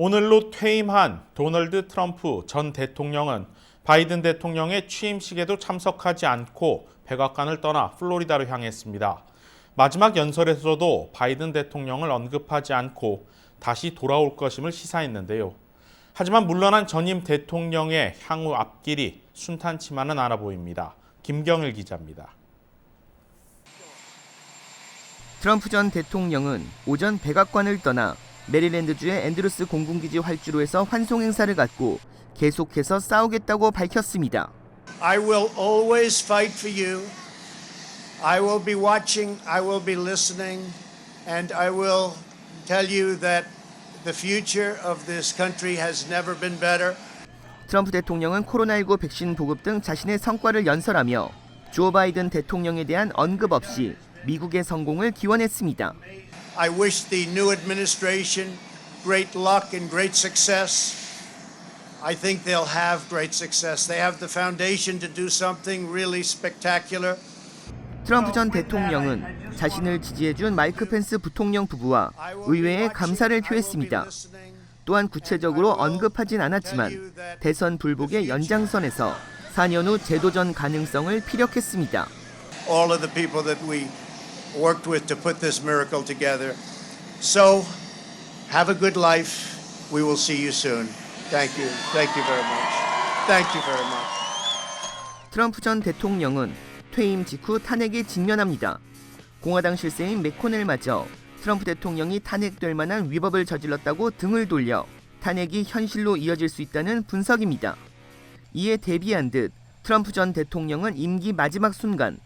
오늘로 퇴임한 도널드 트럼프 전 대통령은 바이든 대통령의 취임식에도 참석하지 않고 백악관을 떠나 플로리다로 향했습니다. 마지막 연설에서도 바이든 대통령을 언급하지 않고 다시 돌아올 것임을 시사했는데요. 하지만 물러난 전임 대통령의 향후 앞길이 순탄치만은 않아 보입니다. 김경일 기자입니다. 트럼프 전 대통령은 오전 백악관을 떠나 메릴랜드주의 앤드루스 공군기지 활주로에서 환송 행사를 갖고 계속해서 싸우겠다고 밝혔습니다. I will always fight for you. I will be watching, I will be listening, and I will tell you that the future of this country has never been better. 트럼프 대통령은 코로나19 백신 보급 등 자신의 성과를 연설하며 조 바이든 대통령에 대한 언급 없이 미국의 성공을 기원했습니다. I wish the new administration great luck and great success. I think they'll have great success. They have the foundation to do something really spectacular. 트럼프 전 대통령은 자신을 지지해준 마이크 펜스 부통령 부부와 의회에 감사를 표했습니다. 또한 구체적으로 언급하진 않았지만 대선 불복의 연장선에서 4년 후 재도전 가능성을 피력했습니다. All of the people that we worked with to put this miracle together. So, have a good life. We will see you soon. Thank you. Thank you very much. Thank you very much. 트럼프 전 대통령은 퇴임 직후 탄핵에 직면합니다. 공화당 실세인 맥코넬마저 트럼프 대통령이 탄핵될 만한 위법을 저질렀다고 등을 돌려 탄핵이 현실로 이어질 수 있다는 분석입니다. 이에 대비한 듯 트럼프 전 대통령은 임기 마지막 순간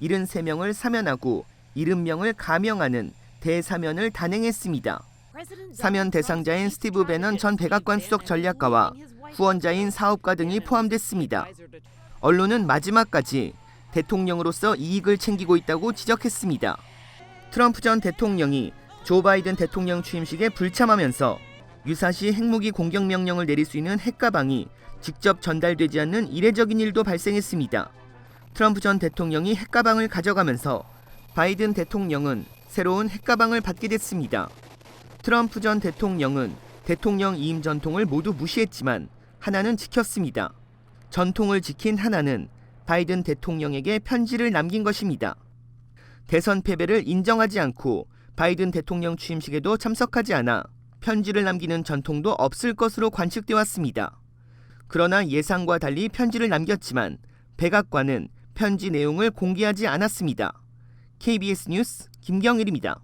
73명을 사면하고 70명을 가명하는 대사면을 단행했습니다. 사면 대상자인 스티브 배넌 전 백악관 수석 전략가와 후원자인 사업가 등이 포함됐습니다. 언론은 마지막까지 대통령으로서 이익을 챙기고 있다고 지적했습니다. 트럼프 전 대통령이 조 바이든 대통령 취임식에 불참하면서 유사시 핵무기 공격 명령을 내릴 수 있는 핵가방이 직접 전달되지 않는 이례적인 일도 발생했습니다. 트럼프 전 대통령이 핵가방을 가져가면서 바이든 대통령은 새로운 핵가방을 받게 됐습니다. 트럼프 전 대통령은 대통령 이임 전통을 모두 무시했지만 하나는 지켰습니다. 전통을 지킨 하나는 바이든 대통령에게 편지를 남긴 것입니다. 대선 패배를 인정하지 않고 바이든 대통령 취임식에도 참석하지 않아 편지를 남기는 전통도 없을 것으로 관측돼 왔습니다. 그러나 예상과 달리 편지를 남겼지만 백악관은 편지 내용을 공개하지 않았습니다. KBS 뉴스 김경일입니다.